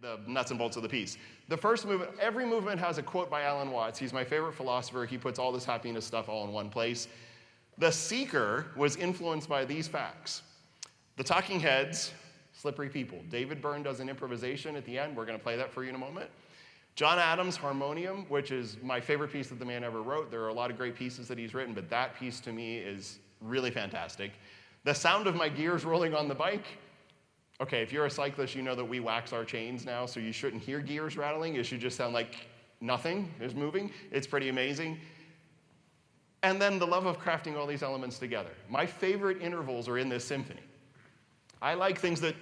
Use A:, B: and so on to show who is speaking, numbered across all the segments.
A: the nuts and bolts of the piece. The first movement, every movement has a quote by Alan Watts. He's my favorite philosopher. He puts all this happiness stuff all in one place. The Seeker was influenced by these facts. The Talking Heads, Slippery People. David Byrne does an improvisation at the end. We're going to play that for you in a moment. John Adams' Harmonium, which is my favorite piece that the man ever wrote. There are a lot of great pieces that he's written, but that piece to me is really fantastic. The sound of my gears rolling on the bike. Okay, if you're a cyclist, you know that we wax our chains now, so you shouldn't hear gears rattling. It should just sound like nothing is moving. It's pretty amazing. And then the love of crafting all these elements together. My favorite intervals are in this symphony. I like things that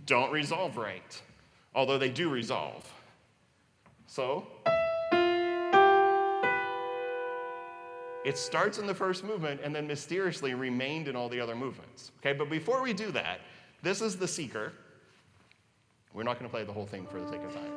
A: don't resolve right, although they do resolve. So, it starts in the first movement and then mysteriously remained in all the other movements. Okay, but before we do that, this is the Seeker. We're not going to play the whole thing for the sake of time.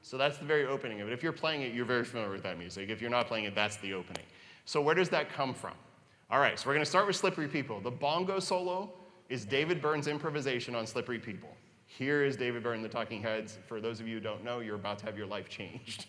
A: So that's the very opening of it. If you're playing it, you're very familiar with that music. If you're not playing it, that's the opening. So where does that come from? All right, so we're going to start with Slippery People. The bongo solo is David Byrne's improvisation on Slippery People. Here is David Byrne, the Talking Heads. For those of you who don't know, you're about to have your life changed.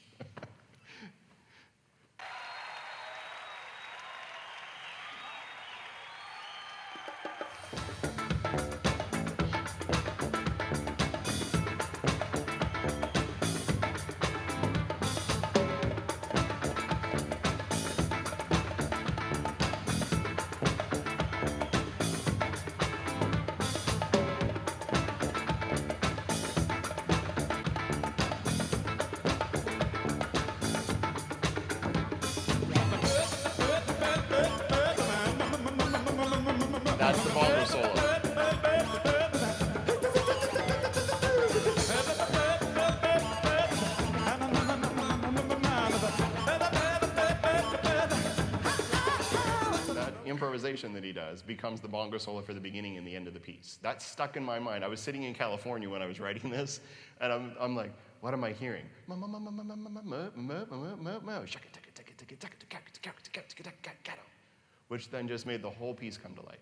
A: That's the bongo solo. That improvisation that he does becomes the bongo solo for the beginning and the end of the piece. That's stuck in my mind. I was sitting in California when I was writing this, and I'm like, what am I hearing? Which then just made the whole piece come to life.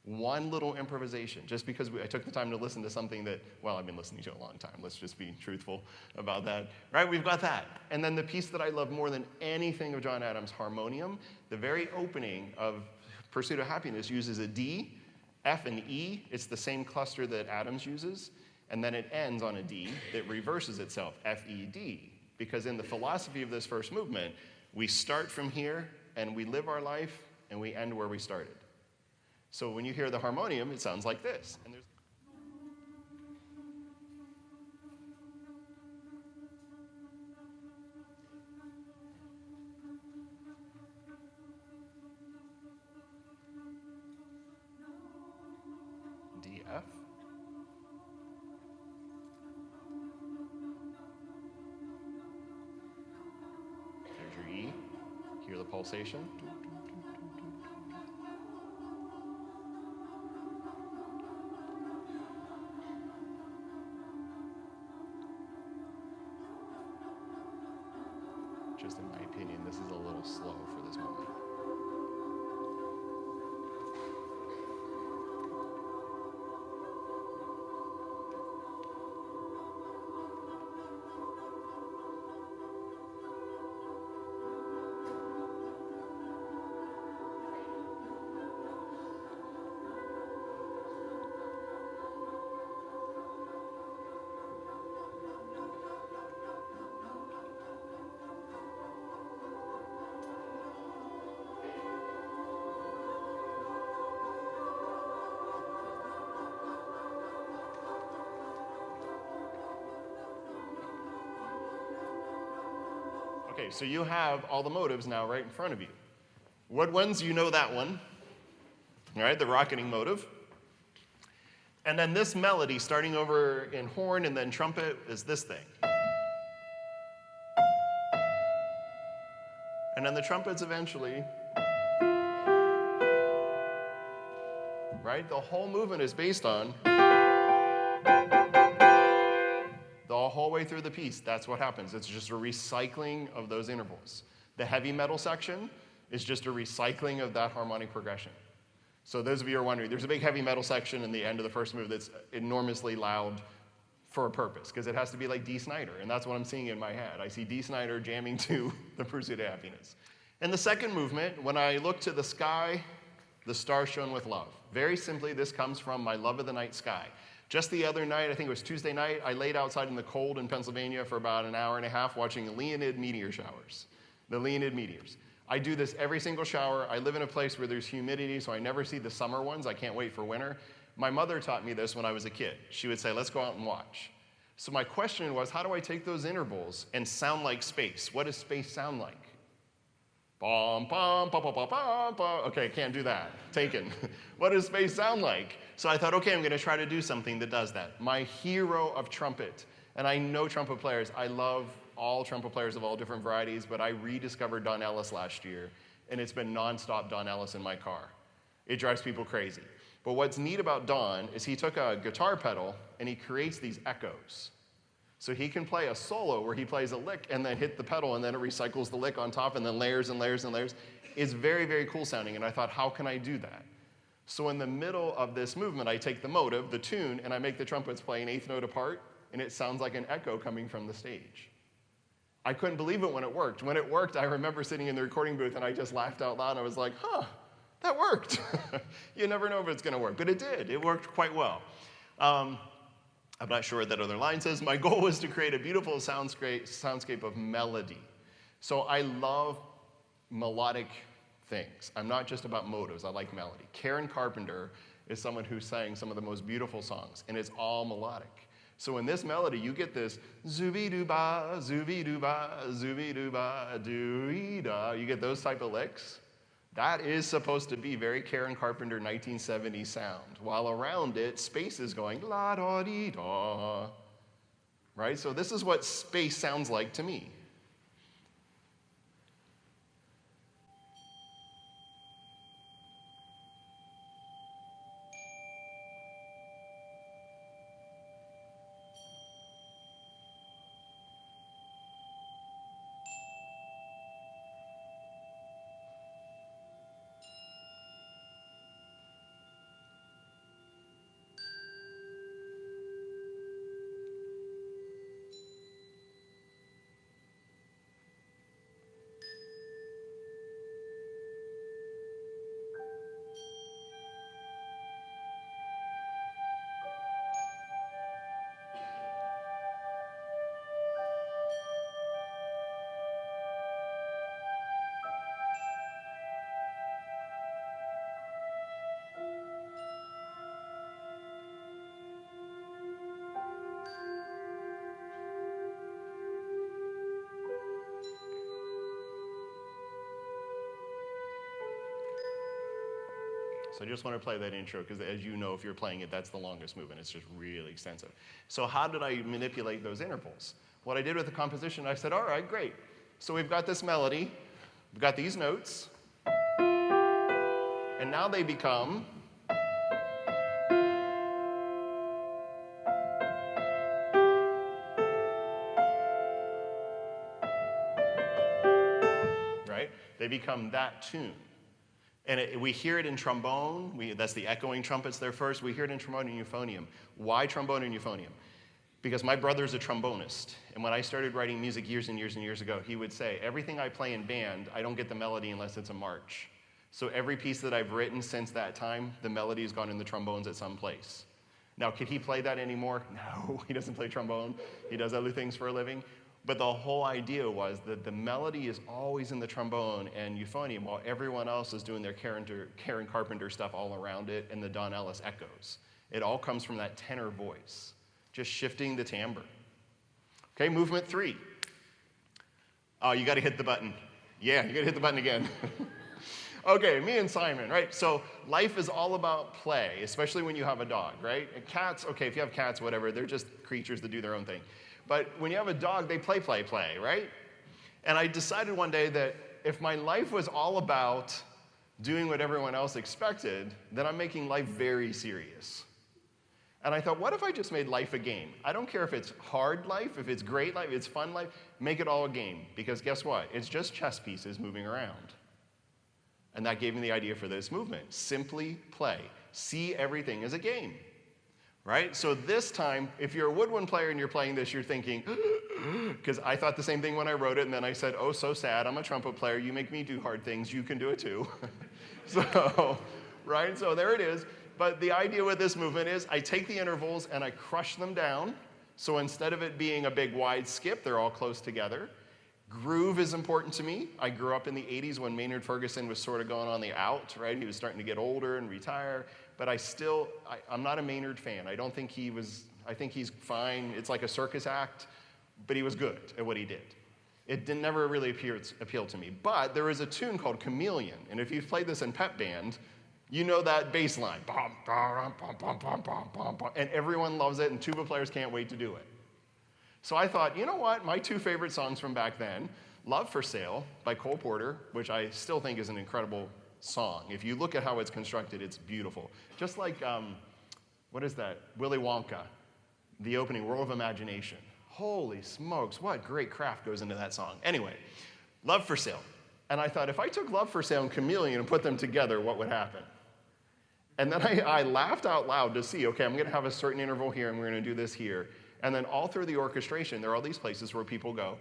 A: One little improvisation, just because I took the time to listen to something that, well, I've been listening to a long time. Let's just be truthful about that. Right, we've got that. And then the piece that I love more than anything of John Adams' Harmonium, the very opening of Pursuit of Happiness uses a D, F, and E. It's the same cluster that Adams uses. And then it ends on a D that reverses itself, F, E, D. Because in the philosophy of this first movement, we start from here, and we live our life, and we end where we started. So when you hear the harmonium, it sounds like this. And there's D, F. There's your E. Hear the pulsation. Just in my opinion, this is a little slow for this moment. Okay, so you have all the motives now right in front of you. What ones? You know that one. All right, the rocketing motive. And then this melody, starting over in horn and then trumpet, is this thing. And then the trumpets eventually, right? The whole movement is based on the whole way through the piece. That's what happens. It's just a recycling of those intervals. The heavy metal section is just a recycling of that harmonic progression. So those of you who are wondering, there's a big heavy metal section in the end of the first move that's enormously loud for a purpose, because it has to be like Dee Snider, and that's what I'm seeing in my head. I see Dee Snider jamming to The Pursuit of Happiness. In the second movement, when I look to the sky, the stars shone with love. Very simply, this comes from my Love of the Night Sky. Just the other night, I think it was Tuesday night, I laid outside in the cold in Pennsylvania for about an hour and a half watching Leonid meteor showers. The Leonid meteors. I do this every single shower. I live in a place where there's humidity, so I never see the summer ones. I can't wait for winter. My mother taught me this when I was a kid. She would say, let's go out and watch. So my question was, how do I take those intervals and sound like space? What does space sound like? Bum, bum, bum, bum, bum, bum, bum. Okay, can't do that. Taken. What does space sound like? So I thought, okay, I'm going to try to do something that does that. My hero of trumpet, and I know trumpet players. I love all trumpet players of all different varieties, but I rediscovered Don Ellis last year, and it's been nonstop Don Ellis in my car. It drives people crazy. But what's neat about Don is he took a guitar pedal, and he creates these echoes. So he can play a solo where he plays a lick and then hit the pedal, and then it recycles the lick on top, and then layers and layers and layers. It's very, very cool sounding, and I thought, how can I do that? So in the middle of this movement, I take the motive, the tune, and I make the trumpets play an eighth note apart, and it sounds like an echo coming from the stage. I couldn't believe it when it worked. When it worked, I remember sitting in the recording booth, and I just laughed out loud. I was like, huh, that worked. You never know if it's going to work, but it did. It worked quite well. I'm not sure what that other line says. My goal was to create a beautiful soundscape of melody. So I love melodic things. I'm not just about motives. I like melody. Karen Carpenter is someone who sang some of the most beautiful songs, and it's all melodic. So in this melody, you get this zooby-doo-ba, zooby-doo-ba, zooby-doo-ba, doo-ee-da. You get those type of licks. That is supposed to be very Karen Carpenter 1970s sound. While around it, space is going la-da-dee-da. Right? So this is what space sounds like to me. So I just want to play that intro because, as you know, if you're playing it, that's the longest movement. It's just really extensive. So how did I manipulate those intervals? What I did with the composition, I said, all right, great. So we've got this melody. We've got these notes. And now they become right? They become that tune. And we hear it in trombone. That's the echoing trumpets there first. We hear it in trombone and euphonium. Why trombone and euphonium? Because my brother's a trombonist. And when I started writing music years and years and years ago, he would say, everything I play in band, I don't get the melody unless it's a march. So every piece that I've written since that time, the melody has gone in the trombones at some place. Now, could he play that anymore? No, he doesn't play trombone. He does other things for a living. But the whole idea was that the melody is always in the trombone and euphonium while everyone else is doing their Karen Carpenter stuff all around it and the Don Ellis echoes. It all comes from that tenor voice, just shifting the timbre. Okay, movement 3. Oh, you got to hit the button. Yeah, you got to hit the button again. Okay, me and Simon, right? So life is all about play, especially when you have a dog, right? And cats, okay, if you have cats, whatever, they're just creatures that do their own thing. But when you have a dog, they play, right? And I decided one day that if my life was all about doing what everyone else expected, then I'm making life very serious. And I thought, what if I just made life a game? I don't care if it's hard life, if it's great life, if it's fun life, make it all a game. Because guess what? It's just chess pieces moving around. And that gave me the idea for this movement. Simply play. See everything as a game. Right? So this time, if you're a woodwind player and you're playing this, you're thinking, because I thought the same thing when I wrote it, and then I said, oh, so sad, I'm a trumpet player, you make me do hard things, you can do it too. So, right? So there it is. But the idea with this movement is I take the intervals and I crush them down. So instead of it being a big wide skip, they're all close together. Groove is important to me. I grew up in the 80s when Maynard Ferguson was sort of going on the out, right? He was starting to get older and retire. But I'm not a Maynard fan. I don't think I think he's fine. It's like a circus act, but he was good at what he did. It never really appealed to me. But there is a tune called Chameleon. And if you've played this in pep band, you know that bass line. And everyone loves it, and tuba players can't wait to do it. So I thought, you know what? My two favorite songs from back then, Love for Sale by Cole Porter, which I still think is an incredible song. If you look at how it's constructed, it's beautiful. Just like, what is that? Willy Wonka, the opening, World of Imagination. Holy smokes, what great craft goes into that song. Anyway, Love for Sale. And I thought, if I took Love for Sale and Chameleon and put them together, what would happen? And then I laughed out loud to see, okay, I'm going to have a certain interval here, and we're going to do this here. And then all through the orchestration, there are all these places where people go,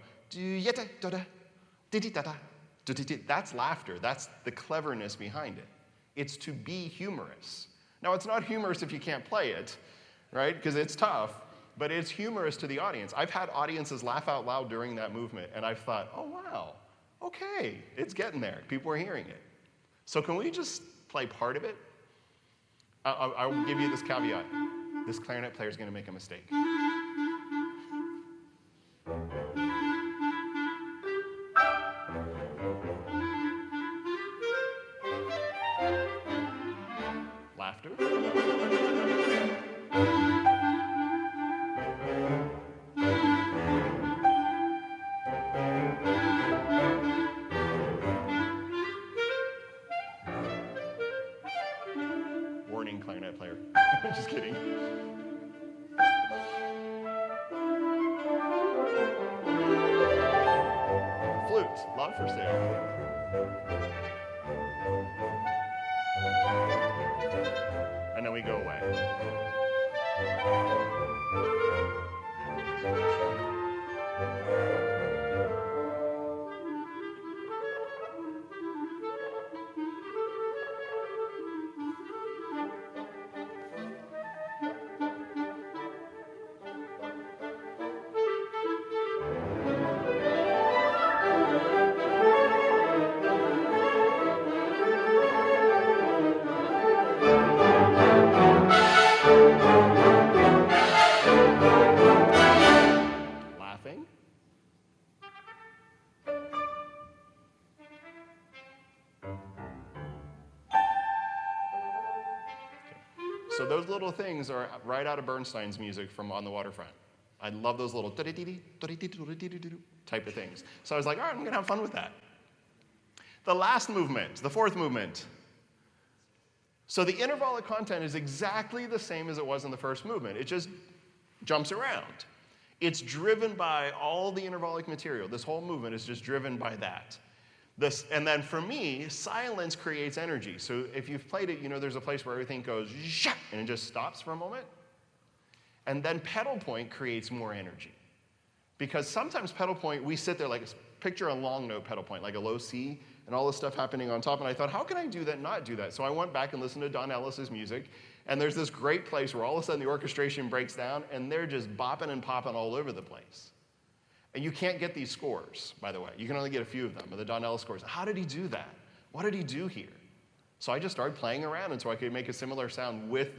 A: that's laughter. That's the cleverness behind it. It's to be humorous. Now, it's not humorous if you can't play it, right? Because it's tough, but it's humorous to the audience. I've had audiences laugh out loud during that movement, and I've thought, oh, wow, okay, it's getting there. People are hearing it. So can we just play part of it? I will give you this caveat. This clarinet player is going to make a mistake. Laughter. Warning, clarinet player. Just kidding. Flute, Love for Sale. And then we go away. So those little things are right out of Bernstein's music from On the Waterfront. I love those little type of things. So I was like, all right, I'm going to have fun with that. The last movement, the fourth movement. So the intervallic content is exactly the same as it was in the first movement. It just jumps around. It's driven by all the intervallic material. This whole movement is just driven by that. And then for me, silence creates energy. So if you've played it, you know there's a place where everything goes and it just stops for a moment. And then pedal point creates more energy. Because sometimes pedal point, we sit there like, picture a long note pedal point, like a low C, and all this stuff happening on top. And I thought, how can I do that and not do that? So I went back and listened to Don Ellis's music. And there's this great place where all of a sudden the orchestration breaks down, and they're just bopping and popping all over the place. And you can't get these scores, by the way. You can only get a few of them, the Don Ellis scores. How did he do that? What did he do here? So I just started playing around, and so I could make a similar sound with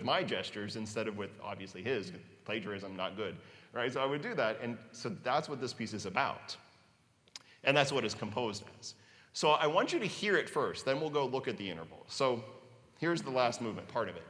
A: my gestures instead of with, obviously, his. Plagiarism, not good, right? So I would do that, and so that's what this piece is about. And that's what it's composed as. So I want you to hear it first, then we'll go look at the interval. So here's the last movement, part of it.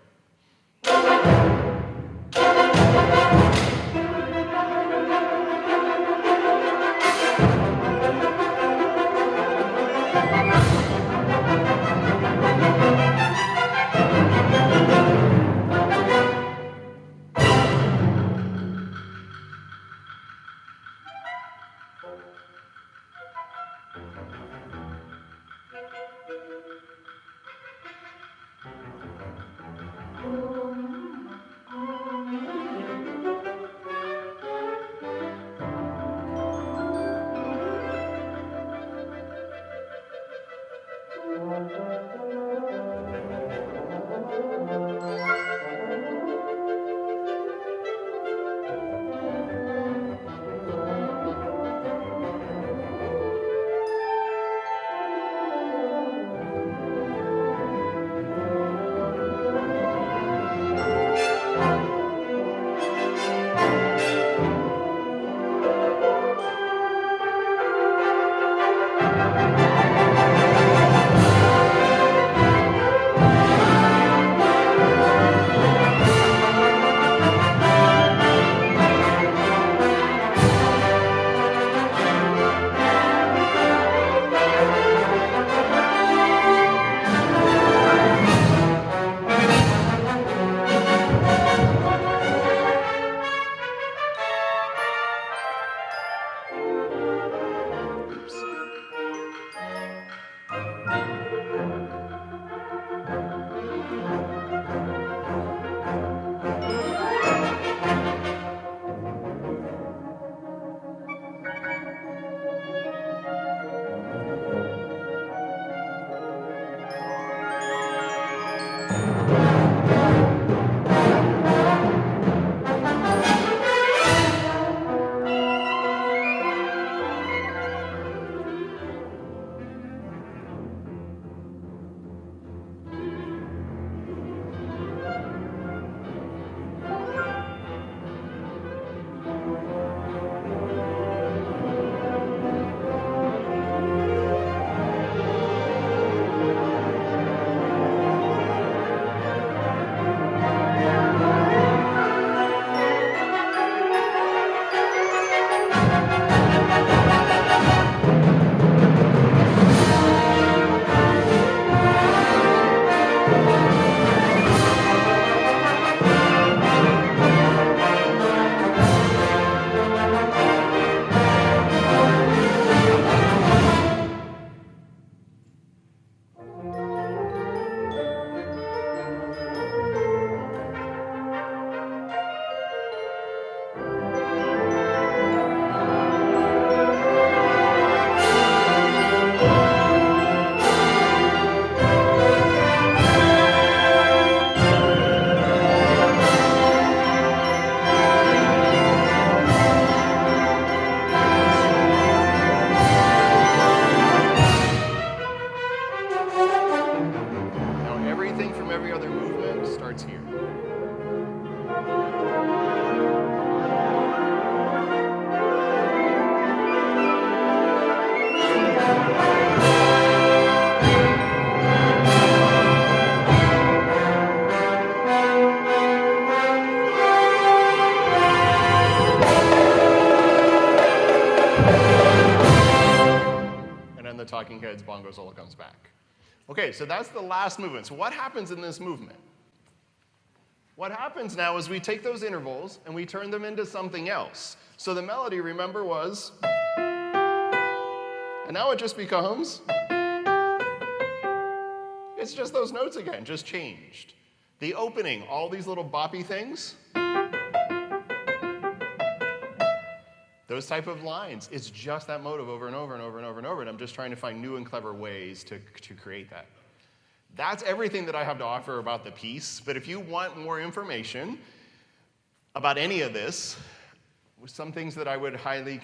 A: The Talking Heads bongo solo comes back. Okay, so that's the last movement. So what happens in this movement? What happens now is we take those intervals and we turn them into something else. So the melody, remember, was, and now it just becomes, it's just those notes again, just changed. The opening, all these little boppy things, those type of lines, it's just that motive over and over and over and over and over, and I'm just trying to find new and clever ways to create that. That's everything that I have to offer about the piece, but if you want more information about any of this, some things that I would highly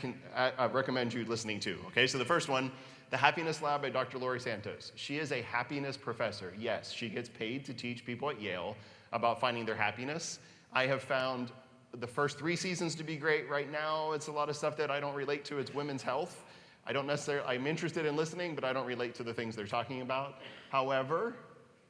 A: recommend you listening to. Okay, so the first one, The Happiness Lab by Dr. Laurie Santos. She is a happiness professor. Yes, she gets paid to teach people at Yale about finding their happiness. I have found the first 3 seasons to be great. Right now, it's a lot of stuff that I don't relate to. It's women's health. I'm interested in listening, but I don't relate to the things they're talking about. However,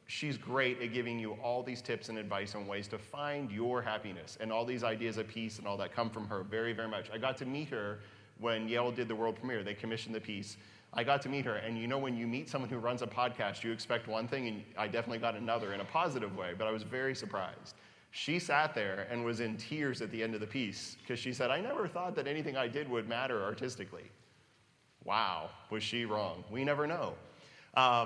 A: she's great at giving you all these tips and advice on ways to find your happiness, and all these ideas of peace and all that come from her very, very much. I got to meet her when Yale did the world premiere. They commissioned the piece. I got to meet her, and when you meet someone who runs a podcast, you expect one thing, and I definitely got another in a positive way, but I was very surprised. She sat there and was in tears at the end of the piece because she said, I never thought that anything I did would matter artistically. Wow, was she wrong? We never know.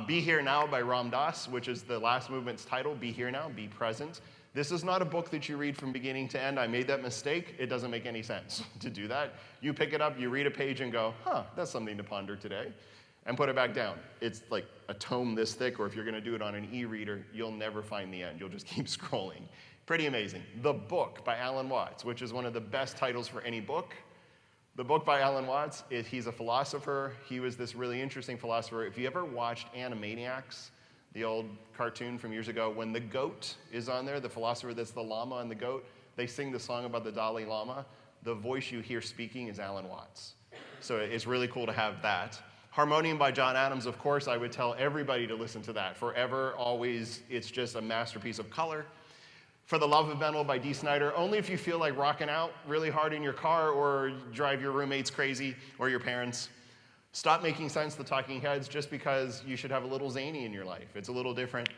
A: Be Here Now by Ram Dass, which is the last movement's title, Be Here Now, Be Present. This is not a book that you read from beginning to end. I made that mistake. It doesn't make any sense to do that. You pick it up, you read a page and go, that's something to ponder today, and put it back down. It's like a tome this thick, or if you're going to do it on an e-reader, you'll never find the end. You'll just keep scrolling. Pretty amazing. The Book by Alan Watts, which is one of the best titles for any book. The book by Alan Watts, he's a philosopher. He was this really interesting philosopher. If you ever watched Animaniacs, the old cartoon from years ago, when the goat is on there, the philosopher that's the llama and the goat, they sing the song about the Dalai Lama. The voice you hear speaking is Alan Watts. So it's really cool to have that. Harmonium by John Adams, of course, I would tell everybody to listen to that. Forever, always, it's just a masterpiece of color. For the Love of Metal by Dee Snider, only if you feel like rocking out really hard in your car or drive your roommates crazy or your parents. Stop Making Sense, the Talking Heads, just because you should have a little zany in your life. It's a little different.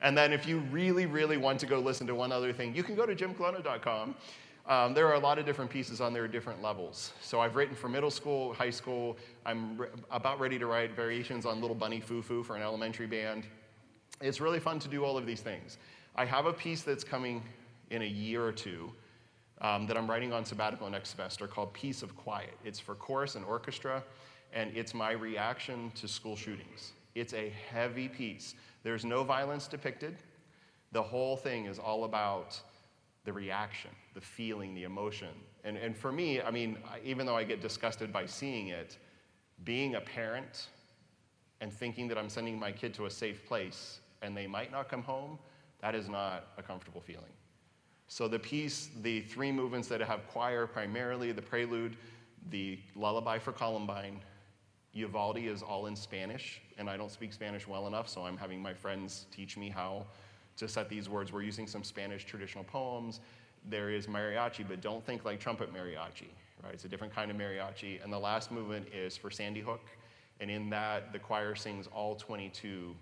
A: And then if you really, really want to go listen to one other thing, you can go to jimcolonna.com. There are a lot of different pieces on there at different levels. So I've written for middle school, high school. I'm about ready to write variations on Little Bunny Foo Foo for an elementary band. It's really fun to do all of these things. I have a piece that's coming in a year or two that I'm writing on sabbatical next semester called Piece of Quiet. It's for chorus and orchestra, and it's my reaction to school shootings. It's a heavy piece. There's no violence depicted. The whole thing is all about the reaction, the feeling, the emotion. And for me, even though I get disgusted by seeing it, being a parent and thinking that I'm sending my kid to a safe place and they might not come home, that is not a comfortable feeling. So the piece, the three movements that have choir primarily, the prelude, the lullaby for Columbine, Uvalde is all in Spanish, and I don't speak Spanish well enough, so I'm having my friends teach me how to set these words. We're using some Spanish traditional poems. There is mariachi, but don't think like trumpet mariachi, right? It's a different kind of mariachi. And the last movement is for Sandy Hook, and in that, the choir sings all 22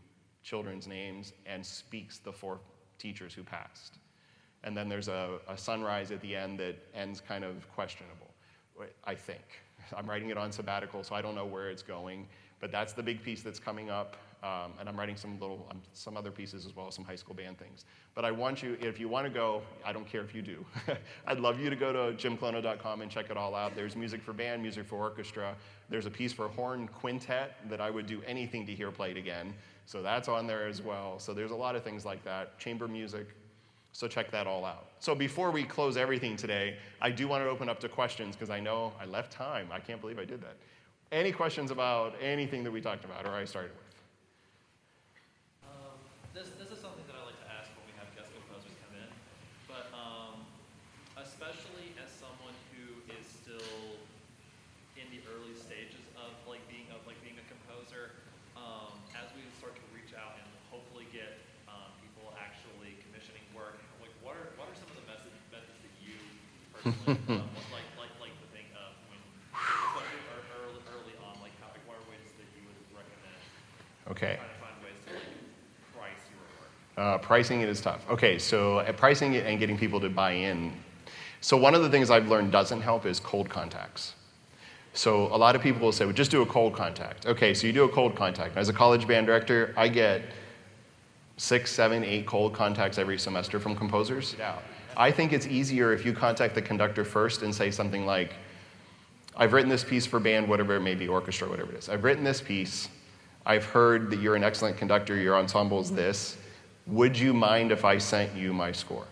A: children's names and speaks the 4 teachers who passed. And then there's a sunrise at the end that ends kind of questionable, I think. I'm writing it on sabbatical, so I don't know where it's going, but that's the big piece that's coming up. And I'm writing some other pieces as well, some high school band things. But I want you, if you want to go, I don't care if you do. I'd love you to go to jimcolonna.com and check it all out. There's music for band, music for orchestra. There's a piece for horn quintet that I would do anything to hear played again. So that's on there as well. So there's a lot of things like that, chamber music. So check that all out. So before we close everything today, I do want to open up to questions because I know I left time. I can't believe I did that. Any questions about anything that we talked about or I started with?
B: This is something that I like to ask when we have guest composers come in, but especially as someone who is still in the early stages of being a composer, as we start to reach out and hopefully get people actually commissioning work, what are some of the methods that you personally like to think of when, especially early on, what are ways that you would recommend?
A: Okay.
B: Trying to find ways to price your work.
A: Pricing it is tough. Okay, so pricing it and getting people to buy in. So one of the things I've learned doesn't help is cold contacts. So a lot of people will say, well, just do a cold contact. Okay, so you do a cold contact. As a college band director, I get 6, 7, 8 cold contacts every semester from composers. I think it's easier if you contact the conductor first and say something like, I've written this piece for band, whatever it may be, orchestra, whatever it is. I've written this piece. I've heard that you're an excellent conductor, your ensemble is this. Would you mind if I sent you my score?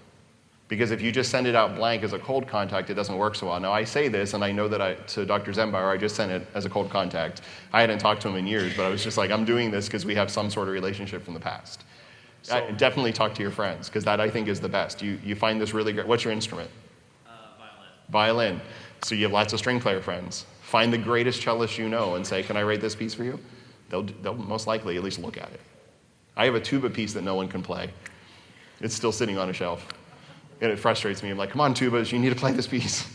A: Because if you just send it out blank as a cold contact, it doesn't work so well. Now, I say this, and I know that to Dr. Zembauer, I just sent it as a cold contact. I hadn't talked to him in years, but I was just like, I'm doing this because we have some sort of relationship from the past. So, definitely talk to your friends, because that, I think, is the best. You find this really great. What's your instrument?
B: Violin.
A: Violin. So you have lots of string player friends. Find the greatest cellist you know and say, can I write this piece for you? They'll most likely at least look at it. I have a tuba piece that no one can play. It's still sitting on a shelf. And it frustrates me. I'm like, come on, tubas, you need to play this piece.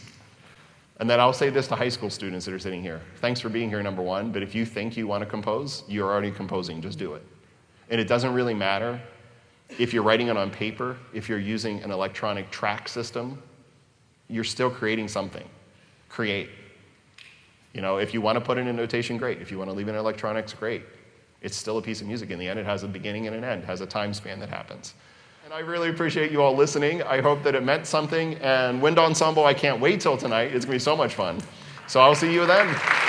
A: And then I'll say this to high school students that are sitting here. Thanks for being here, number one, but if you think you want to compose, you're already composing, just do it. And it doesn't really matter if you're writing it on paper, if you're using an electronic track system, you're still creating something. Create. You know, if you want to put it in notation, great. If you want to leave it in electronics, great. It's still a piece of music. In the end, it has a beginning and an end, has a time span that happens. And I really appreciate you all listening. I hope that it meant something. And Wind Ensemble, I can't wait till tonight. It's going to be so much fun. So I'll see you then.